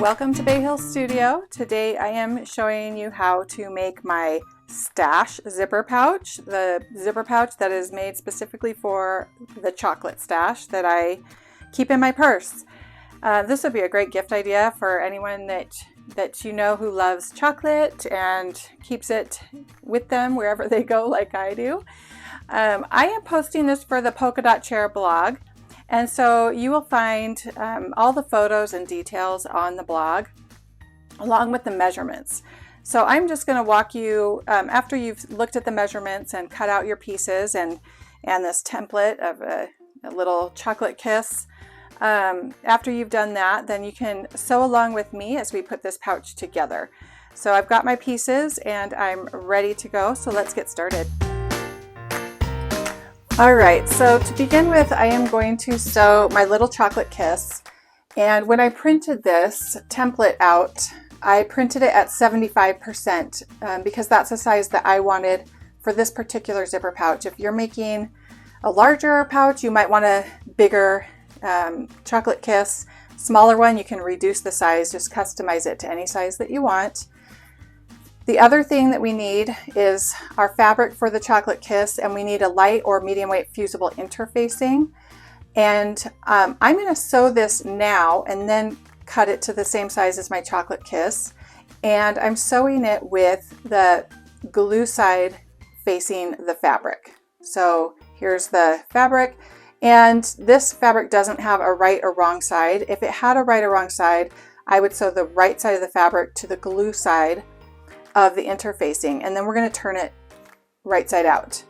Welcome to Bayhill Studio. Today I am showing you how to make my stash zipper pouch, the zipper pouch that is made specifically for the chocolate stash that I keep in my purse. This would be a great gift idea for anyone that you know who loves chocolate and keeps it with them wherever they go like I do. I am posting this for the Polka Dot Chair blog. And so you will find all the photos and details on the blog along with the measurements. So I'm just going to walk you, after you've looked at the measurements and cut out your pieces and this template of a little chocolate kiss, after you've done that, then you can sew along with me as we put this pouch together. So I've got my pieces and I'm ready to go, so let's get started. Alright, so to begin with, I am going to sew my little chocolate kiss, and when I printed this template out, I printed it at 75% because that's the size that I wanted for this particular zipper pouch. If you're making a larger pouch, you might want a bigger chocolate kiss. Smaller one, you can reduce the size, just customize it to any size that you want. The other thing that we need is our fabric for the chocolate kiss, and we need a light or medium weight fusible interfacing. And I'm going to sew this now and then cut it to the same size as my chocolate kiss. And I'm sewing it with the glue side facing the fabric. So here's the fabric, and this fabric doesn't have a right or wrong side. If it had a right or wrong side, I would sew the right side of the fabric to the glue side of the interfacing, and then we're going to turn it right side out.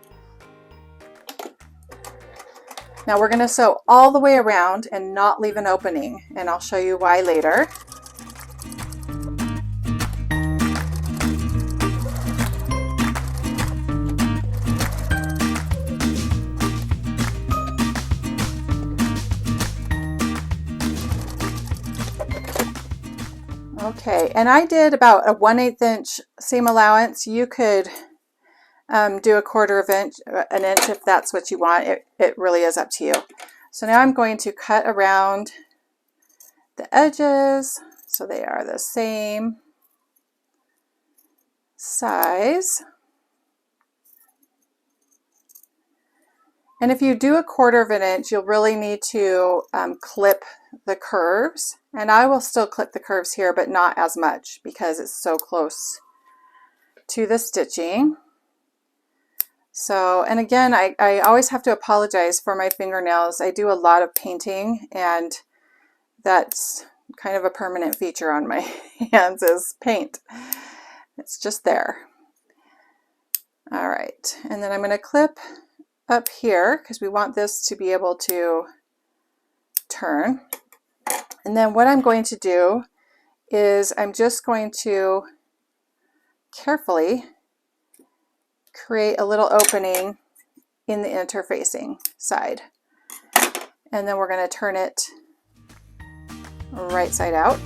Now we're going to sew all the way around and not leave an opening, and I'll show you why later. Okay, and I did about a 1/8 inch seam allowance. You could do a 1/4 an inch if that's what you want. It really is up to you. So now I'm going to cut around the edges so they are the same size. And if you do a 1/4 inch, you'll really need to clip the curves. And I will still clip the curves here, but not as much because it's so close to the stitching. So, and again, I always have to apologize for my fingernails. I do a lot of painting, and that's kind of a permanent feature on my hands is paint. It's just there. All right, and then I'm going to clip up here because we want this to be able to turn. And then what I'm going to do is I'm just going to carefully create a little opening in the interfacing side. And then we're going to turn it right side out.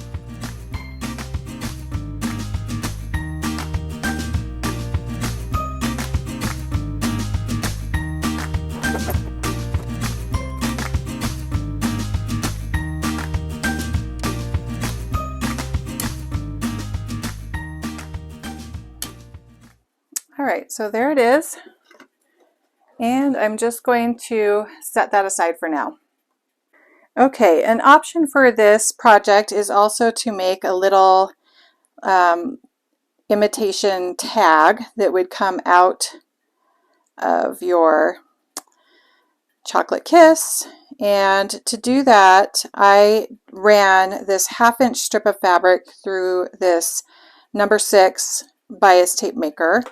All right, so there it is, and I'm just going to set that aside for now. Okay, an option for this project is also to make a little imitation tag that would come out of your chocolate kiss. And to do that, I ran this 1/2 inch strip of fabric through this number 6 bias tape maker.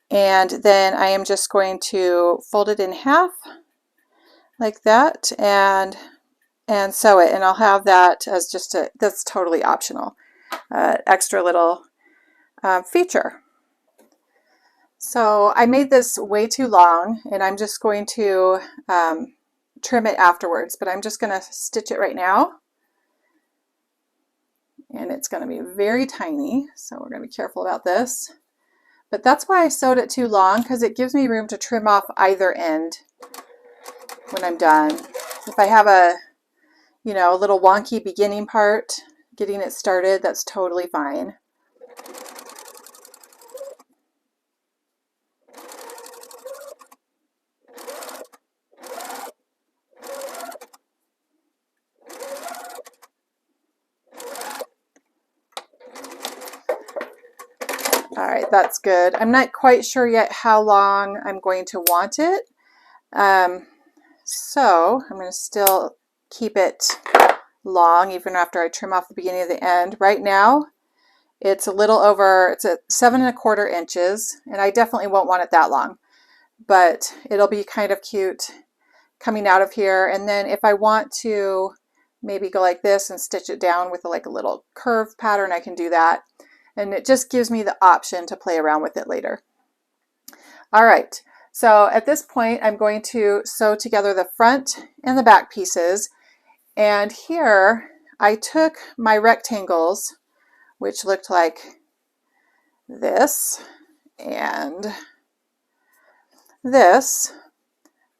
And then I am just going to fold it in half like that and sew it, and I'll have that as just that's totally optional, extra little feature. So I made this way too long, and I'm just going to trim it afterwards, but I'm just going to stitch it right now, and it's going to be very tiny, so we're going to be careful about this. But that's why I sewed it too long, because it gives me room to trim off either end when I'm done. If I have a little wonky beginning part, getting it started, that's totally fine. All right, that's good. I'm not quite sure yet how long I'm going to want it. So I'm going to still keep it long even after I trim off the beginning of the end. Right now, it's a little over, it's at 7¼ inches, and I definitely won't want it that long, but it'll be kind of cute coming out of here. And then if I want to maybe go like this and stitch it down with like a little curve pattern, I can do that. And it just gives me the option to play around with it later. All right, so at this point, I'm going to sew together the front and the back pieces. And here I took my rectangles, which looked like this and this.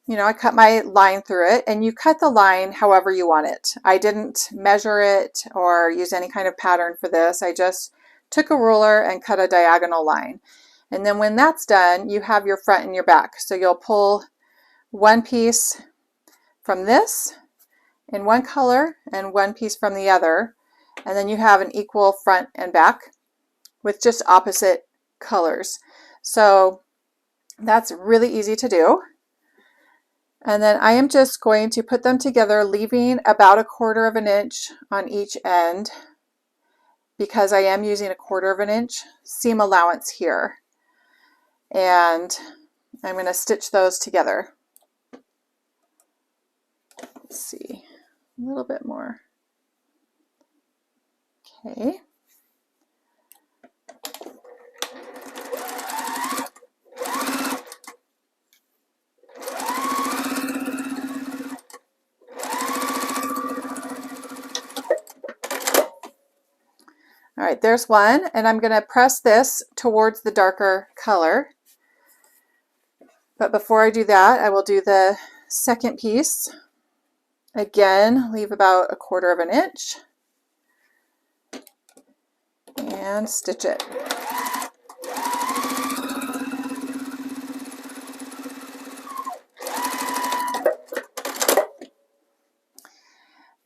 You know, I cut my line through it, and you cut the line however you want it. I didn't measure it or use any kind of pattern for this. I just took a ruler and cut a diagonal line. And then when that's done, you have your front and your back. So you'll pull one piece from this in one color and one piece from the other. And then you have an equal front and back with just opposite colors. So that's really easy to do. And then I am just going to put them together, leaving about 1/4 inch on each end, because I am using 1/4 inch seam allowance here. And I'm going to stitch those together. Let's see, a little bit more. Okay. All right, there's one, and I'm going to press this towards the darker color. But before I do that, I will do the second piece. Again, leave about 1/4 inch and stitch it.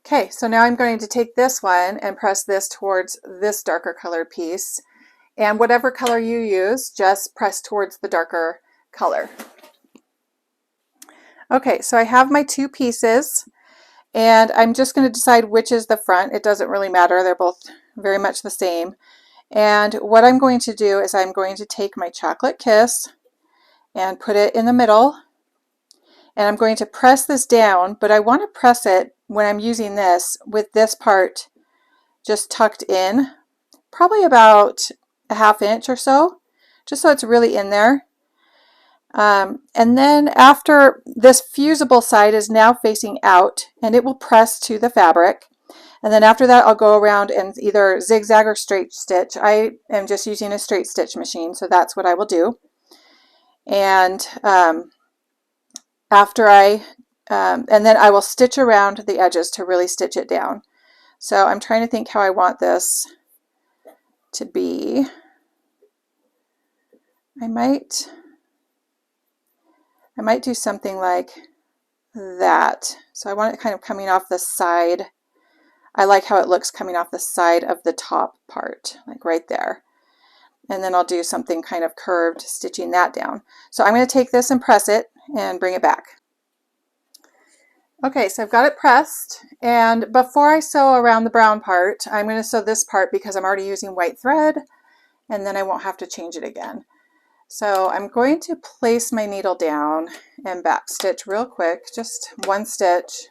Okay, so now I'm going to take this one and press this towards this darker colored piece. And whatever color you use, just press towards the darker color. Okay, so I have my two pieces, and I'm just going to decide which is the front. It doesn't really matter. They're both very much the same. And what I'm going to do is I'm going to take my chocolate kiss and put it in the middle. And I'm going to press this down, but I want to press it when I'm using this with this part just tucked in, probably about 1/2 inch or so, just so it's really in there. And then after this fusible side is now facing out, and it will press to the fabric. And then after that, I'll go around and either zigzag or straight stitch. I am just using a straight stitch machine, so that's what I will do. And and then I will stitch around the edges to really stitch it down. So I'm trying to think how I want this to be. I might do something like that. So I want it kind of coming off the side. I like how it looks coming off the side of the top part, like right there. And then I'll do something kind of curved, stitching that down. So I'm going to take this and press it and bring it back. Okay, so I've got it pressed, and before I sew around the brown part, I'm going to sew this part because I'm already using white thread, and then I won't have to change it again. So I'm going to place my needle down and back stitch real quick, just one stitch.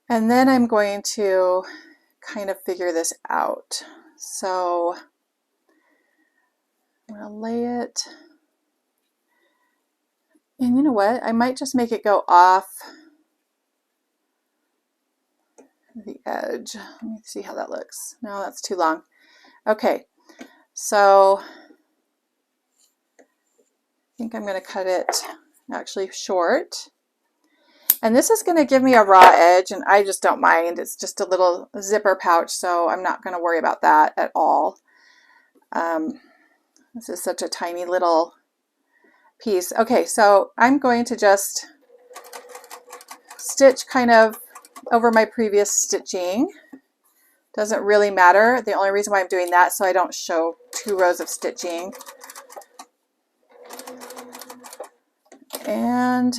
And then I'm going to kind of figure this out. So I'm going to lay it, and you know what? I might just make it go off the edge. Let me see how that looks. No, that's too long. Okay, so I think I'm going to cut it actually short. And this is going to give me a raw edge, and I just don't mind. It's just a little zipper pouch, so I'm not going to worry about that at all. This is such a tiny little piece. Okay, so I'm going to just stitch kind of over my previous stitching. Doesn't really matter. The only reason why I'm doing that so I don't show 2 rows of stitching. And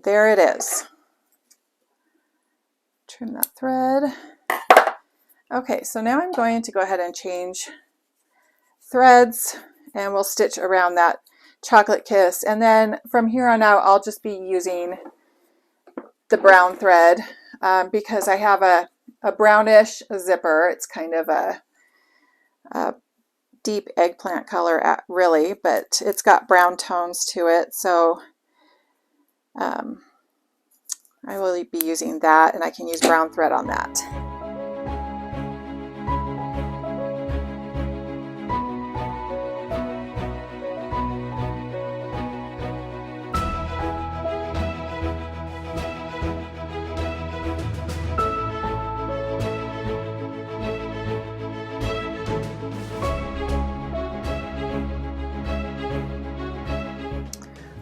there it is. Trim that thread. Okay, so now I'm going to go ahead and change threads, and we'll stitch around that chocolate kiss. And then from here on out, I'll just be using the brown thread because I have a brownish zipper. It's kind of a deep eggplant color, really, but it's got brown tones to it. So I will be using that, and I can use brown thread on that.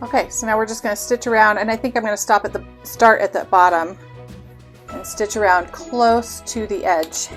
Okay, so now we're just going to stitch around, and I think I'm going to start at the bottom and stitch around close to the edge.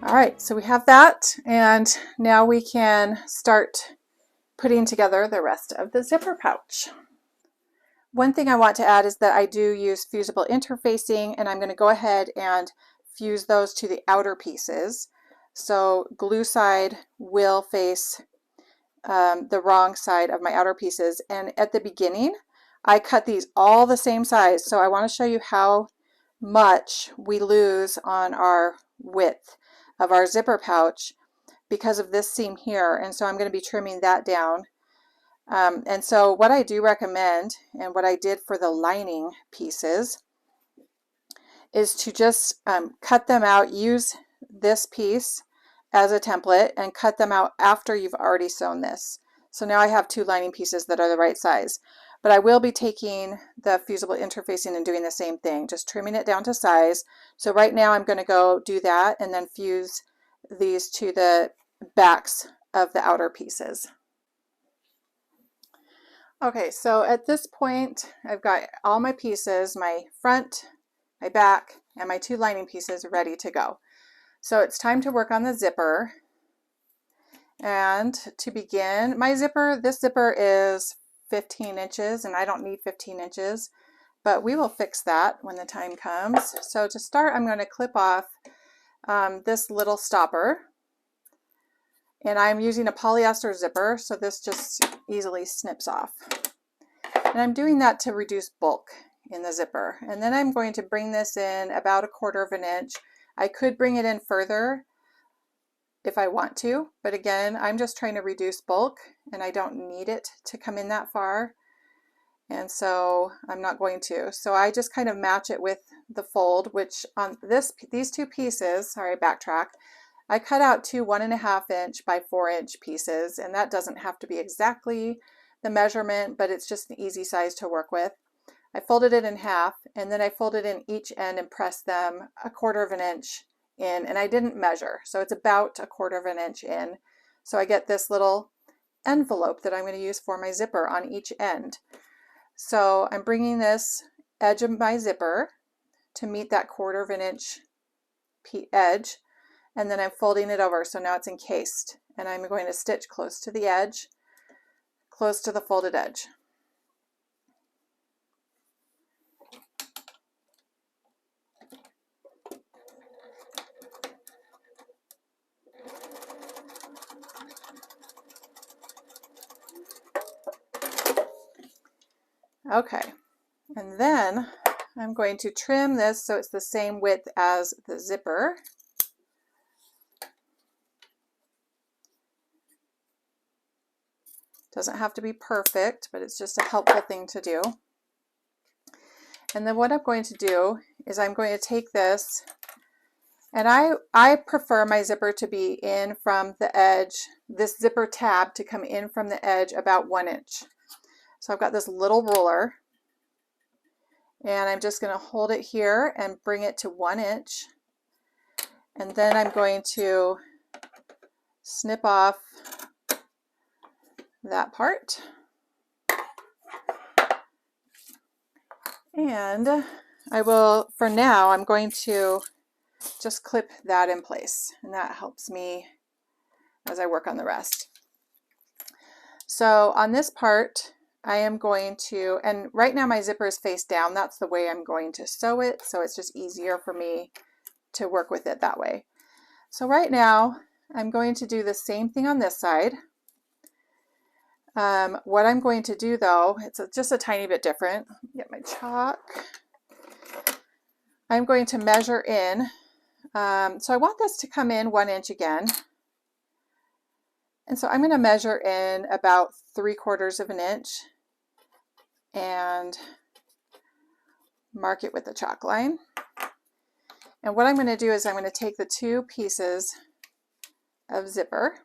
All right, so we have that, and now we can start putting together the rest of the zipper pouch. One thing I want to add is that I do use fusible interfacing, and I'm going to go ahead and fuse those to the outer pieces. So glue side will face the wrong side of my outer pieces, and at the beginning I cut these all the same size, so I want to show you how much we lose on our width of our zipper pouch because of this seam here, and so I'm going to be trimming that down. And so what I do recommend, and what I did for the lining pieces, is to just cut them out. Use this piece as a template and cut them out after you've already sewn this. So now I have 2 lining pieces that are the right size. But I will be taking the fusible interfacing and doing the same thing, just trimming it down to size. So right now I'm going to go do that and then fuse these to the backs of the outer pieces. Okay, so at this point I've got all my pieces, my front, my back, and my 2 lining pieces ready to go. So it's time to work on the zipper. And to begin, my zipper, this zipper is 15 inches, and I don't need 15 inches, but we will fix that when the time comes. So to start, I'm going to clip off this little stopper, and I'm using a polyester zipper, so this just easily snips off. And I'm doing that to reduce bulk in the zipper. And then I'm going to bring this in about 1/4 inch. I could bring it in further if I want to, but again, I'm just trying to reduce bulk, and I don't need it to come in that far, and so I'm not going to. So I just kind of match it with the fold, which on these 2 pieces, sorry, backtrack, I cut out 2 1.5 inch by 4 inch pieces, and that doesn't have to be exactly the measurement, but it's just an easy size to work with. I folded it in half, and then I folded in each end and pressed them 1/4 inch in, and I didn't measure, so it's about 1/4 inch in. So I get this little envelope that I'm going to use for my zipper on each end. So I'm bringing this edge of my zipper to meet that 1/4 inch edge, and then I'm folding it over, so now it's encased, and I'm going to stitch close to the edge, close to the folded edge. Okay, and then I'm going to trim this so it's the same width as the zipper. Doesn't have to be perfect, but it's just a helpful thing to do. And then what I'm going to do is I'm going to take this, and I prefer my zipper to be in from the edge, this zipper tab to come in from the edge about 1 inch. So I've got this little ruler, and I'm just going to hold it here and bring it to 1 inch. And then I'm going to snip off that part. And I will, for now, I'm going to just clip that in place, and that helps me as I work on the rest. So on this part, I am going to, and right now my zipper is face down. That's the way I'm going to sew it, so it's just easier for me to work with it that way. So right now, I'm going to do the same thing on this side. What I'm going to do though, it's just a tiny bit different. Get my chalk. I'm going to measure in. So I want this to come in 1 inch again. And so I'm going to measure in about 3/4 of an inch and mark it with the chalk line. And what I'm going to do is I'm going to take the 2 pieces of zipper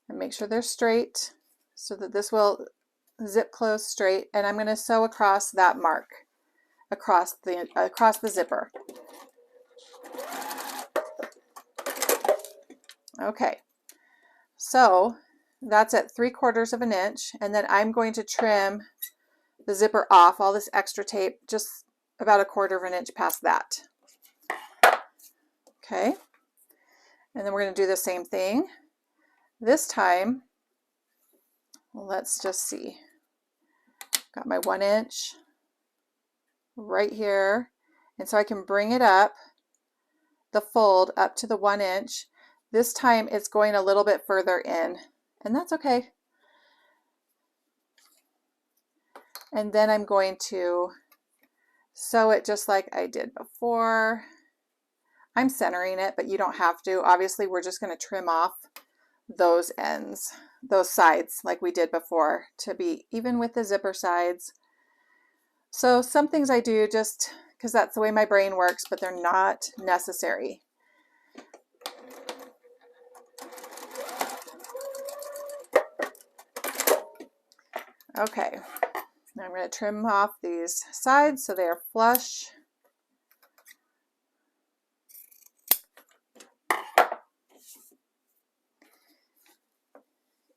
and make sure they're straight so that this will zip close straight, and I'm going to sew across that mark across the zipper. Okay, so that's at 3/4 of an inch, and then I'm going to trim the zipper off, all this extra tape, just about 1/4 of an inch past that. Okay, and then we're going to do the same thing. This time, let's just see. Got my 1 inch right here, and so I can bring it up, the fold up to the 1 inch. This time it's going a little bit further in, and that's okay. And then I'm going to sew it just like I did before. I'm centering it, but you don't have to. Obviously, we're just going to trim off those ends, those sides like we did before to be even with the zipper sides. So some things I do just because that's the way my brain works, but they're not necessary. Okay, now I'm going to trim off these sides so they are flush.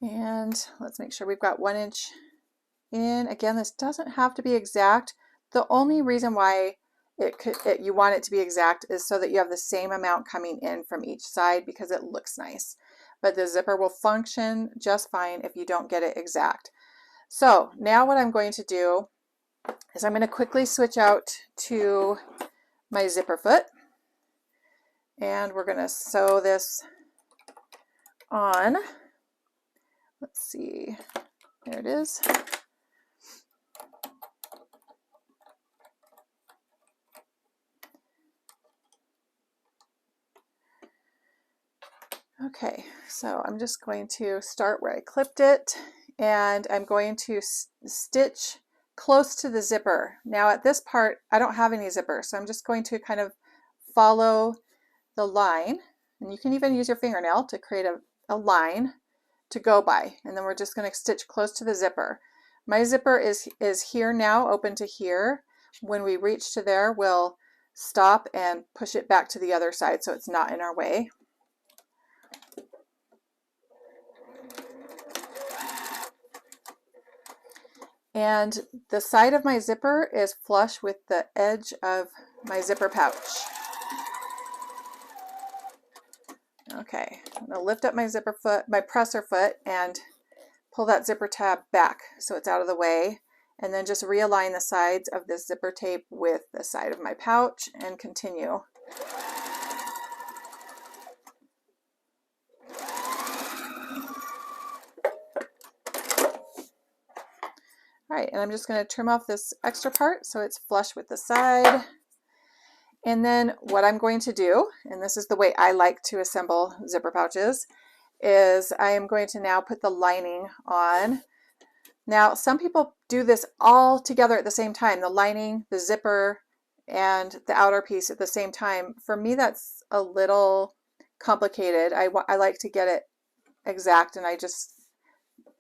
And let's make sure we've got 1 inch in. Again, this doesn't have to be exact. The only reason why you want it to be exact is so that you have the same amount coming in from each side because it looks nice. But the zipper will function just fine if you don't get it exact. So now what I'm going to do is I'm going to quickly switch out to my zipper foot, and we're going to sew this on. Let's see, there it is. Okay, so I'm just going to start where I clipped it, and I'm going to stitch close to the zipper. Now at this part, I don't have any zipper, so I'm just going to kind of follow the line, and you can even use your fingernail to create a line to go by, and then we're just going to stitch close to the zipper. My zipper is here now, open to here. When we reach to there, we'll stop and push it back to the other side so it's not in our way. And the side of my zipper is flush with the edge of my zipper pouch. Okay, I'm going to lift up my zipper foot, my presser foot, and pull that zipper tab back so it's out of the way, and then just realign the sides of this zipper tape with the side of my pouch and continue. All right, and I'm just going to trim off this extra part so it's flush with the side. And then what I'm going to do, and this is the way I like to assemble zipper pouches, is I am going to now put the lining on. Now, some people do this all together at the same time, the lining, the zipper, and the outer piece at the same time. For me, that's a little complicated. I like to get it exact, and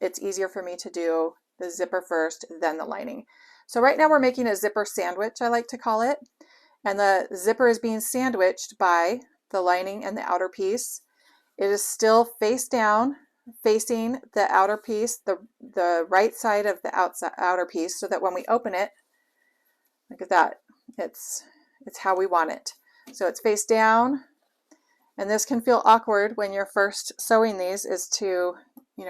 it's easier for me to do the zipper first, then the lining. So right now we're making a zipper sandwich, I like to call it. And the zipper is being sandwiched by the lining and the outer piece. It is still face down, facing the outer piece, the right side of the outer piece, so that when we open it, look at that, it's how we want it. So it's face down, and this can feel awkward when you're first sewing these, is to,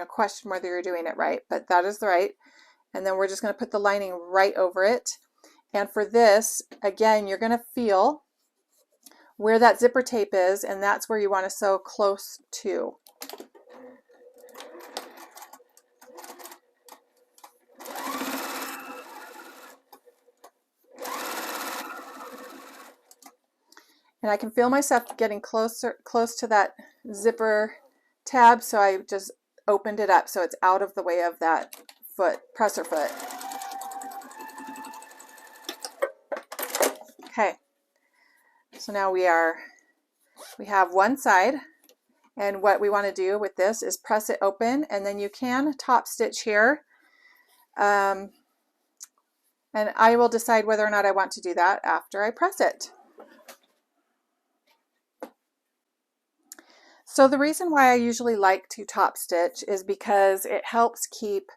question whether you're doing it right, but that is right. And then we're just going to put the lining right over it. And for this, again, you're going to feel where that zipper tape is, and that's where you want to sew close to. And I can feel myself getting close to that zipper tab, so I just opened it up so it's out of the way of that presser foot. Okay, so now we have one side, and what we want to do with this is press it open, and then you can top stitch here, and I will decide whether or not I want to do that after I press it. So the reason why I usually like to top stitch is because it helps keep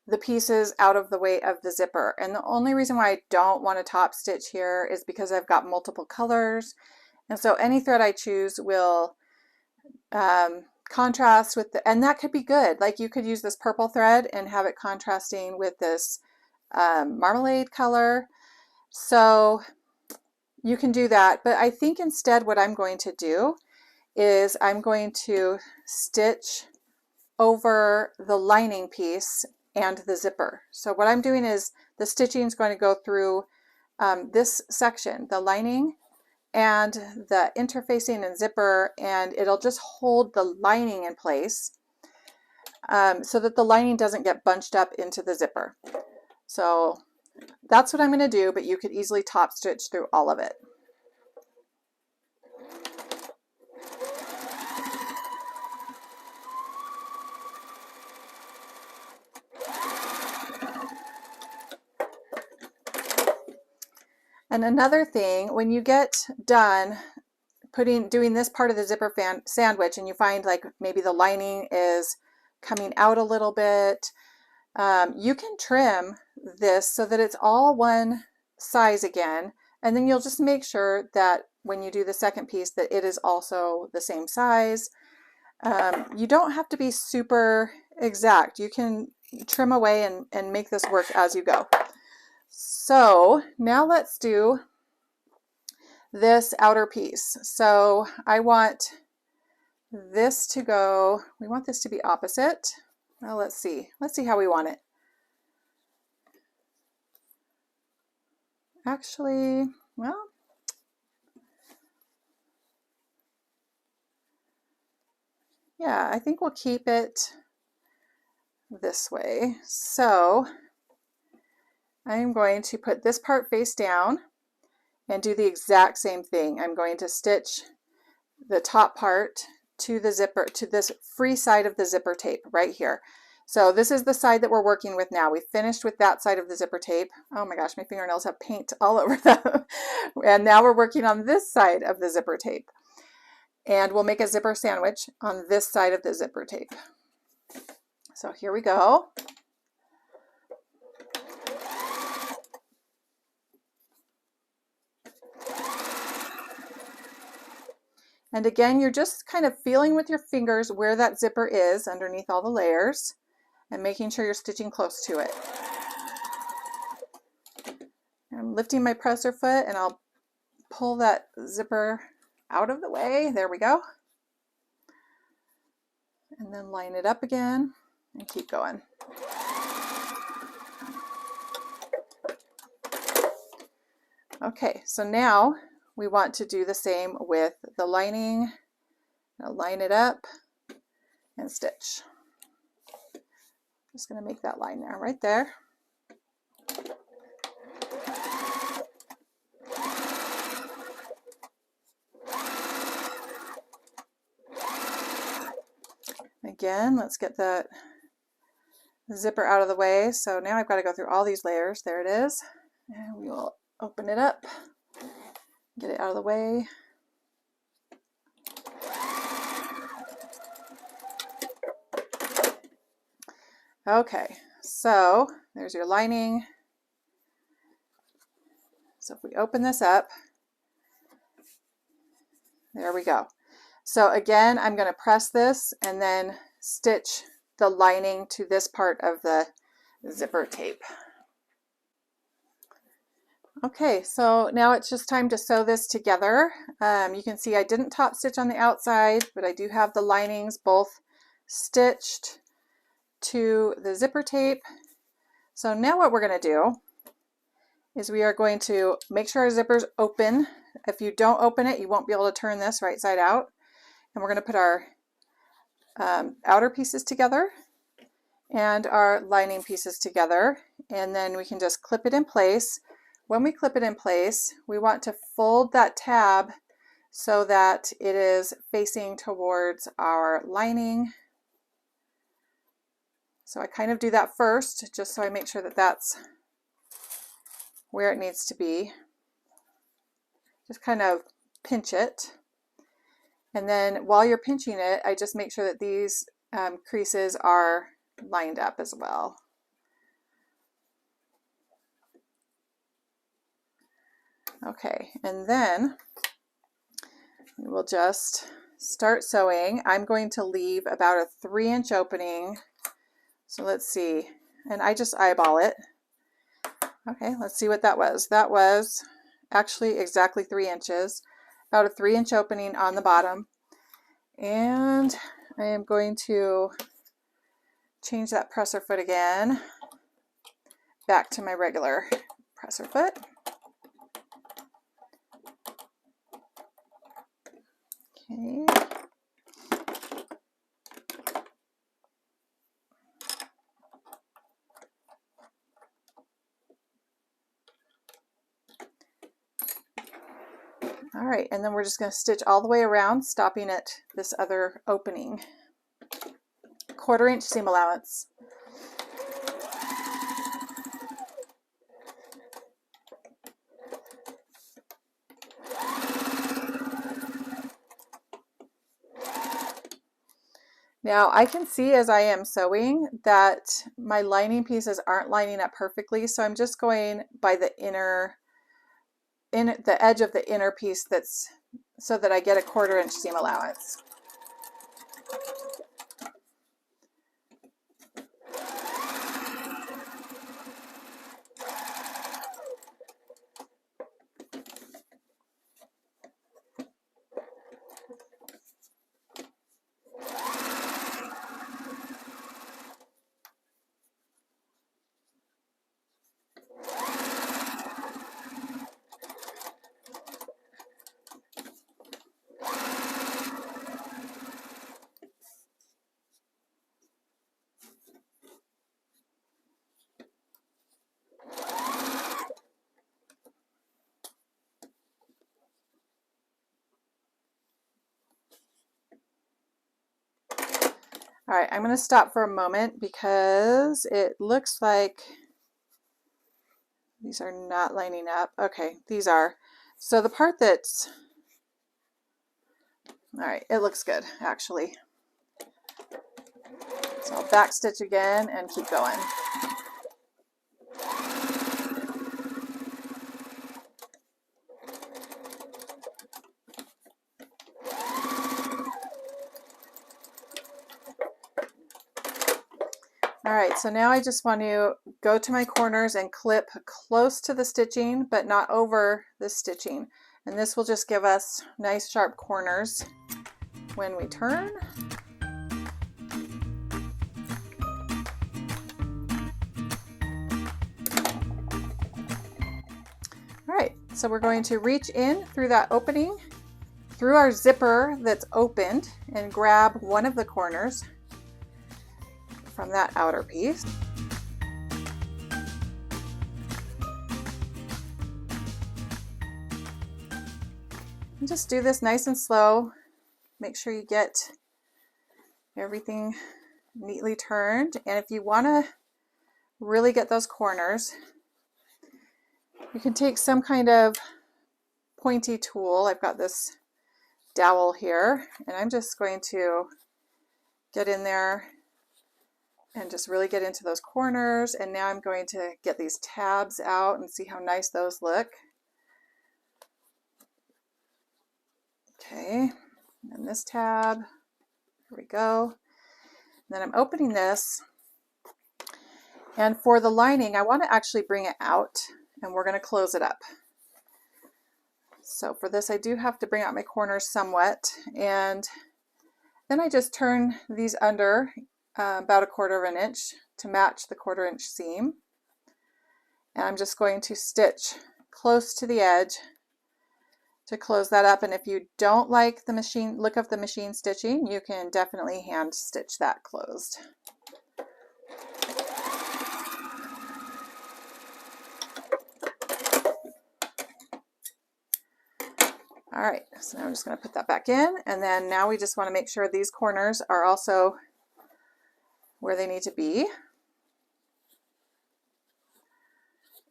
the pieces out of the way of the zipper. And the only reason why I don't want to top stitch here is because I've got multiple colors. And so any thread I choose will contrast with and that could be good. Like you could use this purple thread and have it contrasting with this marmalade color. So you can do that. But I think instead what I'm going to do is I'm going to stitch over the lining piece and the zipper. So what I'm doing is the stitching is going to go through this section, the lining and the interfacing and zipper, and it'll just hold the lining in place so that the lining doesn't get bunched up into the zipper. So that's what I'm going to do, but you could easily top stitch through all of it. And another thing, when you get done doing this part of the zipper sandwich and you find like maybe the lining is coming out a little bit, you can trim this so that it's all one size again, and then you'll just make sure that when you do the second piece that it is also the same size. You don't have to be super exact. You can trim away and make this work as you go. So now let's do this outer piece. So I want this to go, we want this to be opposite. Well, let's see how we want it. Actually, well, yeah, I think we'll keep it this way. So I'm going to put this part face down and do the exact same thing. I'm going to stitch the top part to the zipper, to this free side of the zipper tape right here. So this is the side that we're working with now. We finished with that side of the zipper tape. Oh my gosh, my fingernails have paint all over them. And now we're working on this side of the zipper tape. And we'll make a zipper sandwich on this side of the zipper tape. So here we go. And again, you're just kind of feeling with your fingers where that zipper is underneath all the layers and making sure you're stitching close to it. I'm lifting my presser foot and I'll pull that zipper out of the way. There we go. And then line it up again and keep going. Okay, so now we want to do the same with the lining. Now line it up and stitch. Just going to make that line there, right there. Again, let's get the zipper out of the way. So now I've got to go through all these layers. There it is. And we will open it up, get it out of the way. Okay, so there's your lining. So if we open this up, there we go. So again, I'm going to press this and then stitch the lining to this part of the zipper tape. Okay, so now it's just time to sew this together. You can see I didn't top stitch on the outside, but I do have the linings both stitched to the zipper tape. So now what we're going to do is we are going to make sure our zipper's open. If you don't open it, you won't be able to turn this right side out. And we're going to put our outer pieces together and our lining pieces together, and then we can just clip it in place. When we clip it in place, we want to fold that tab so that it is facing towards our lining. So I kind of do that first, just so I make sure that that's where it needs to be. Just kind of pinch it. And then while you're pinching it, I just make sure that these creases are lined up as well. Okay, and then we'll just start sewing. I'm going to leave about a 3-inch opening. So let's see, and I just eyeball it. Okay, let's see what that was. That was actually exactly 3 inches, about a 3-inch opening on the bottom. And I am going to change that presser foot again back to my regular presser foot. Okay. All right, and then we're just going to stitch all the way around, stopping at this other opening. 1/4 inch seam allowance. Now I can see as I am sewing that my lining pieces aren't lining up perfectly, so I'm just going by the the edge of the inner piece, that's so that I get a 1/4 inch seam allowance. All right, I'm going to stop for a moment because it looks like these are not lining up. Okay, these are. So the part that's, all right, it looks good actually. So I'll back stitch again and keep going. All right, so now I just want to go to my corners and clip close to the stitching, but not over the stitching. And this will just give us nice sharp corners when we turn. All right, So we're going to reach in through that opening, through our zipper that's opened, and grab one of the corners from that outer piece. And just do this nice and slow. Make sure you get everything neatly turned. And if you want to really get those corners, you can take some kind of pointy tool. I've got this dowel here, and I'm just going to get in there and just really get into those corners. And now I'm going to get these tabs out and see how nice those look. Okay, and this tab, here we go. And then I'm opening this, and for the lining, I want to actually bring it out, and we're going to close it up. So for this, I do have to bring out my corners somewhat, and then I just turn these under about 1/4 inch to match the 1/4 inch seam. And I'm just going to stitch close to the edge to close that up. And if you don't like the look of the machine stitching, you can definitely hand stitch that closed. All right, so now I'm just going to put that back in, and then now we just want to make sure these corners are also where they need to be.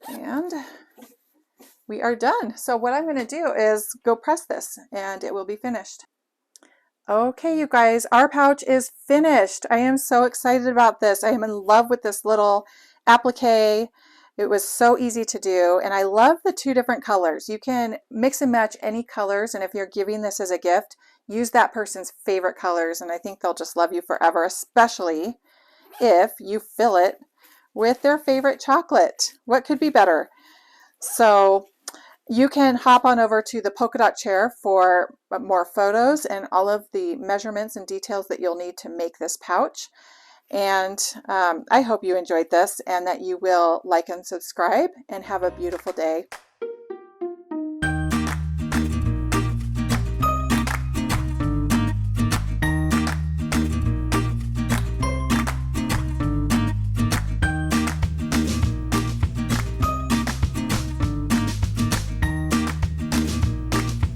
And we are done. So what I'm going to do is go press this, and it will be finished. Okay, you guys, our pouch is finished. I am so excited about this. I am in love with this little applique. It was so easy to do, and I love the 2 different colors. You can mix and match any colors, and if you're giving this as a gift, use that person's favorite colors, and I think they'll just love you forever, especially if you fill it with their favorite chocolate. What could be better? So you can hop on over to the polka dot chair for more photos and all of the measurements and details that you'll need to make this pouch. And I hope you enjoyed this and that you will like and subscribe, and have a beautiful day.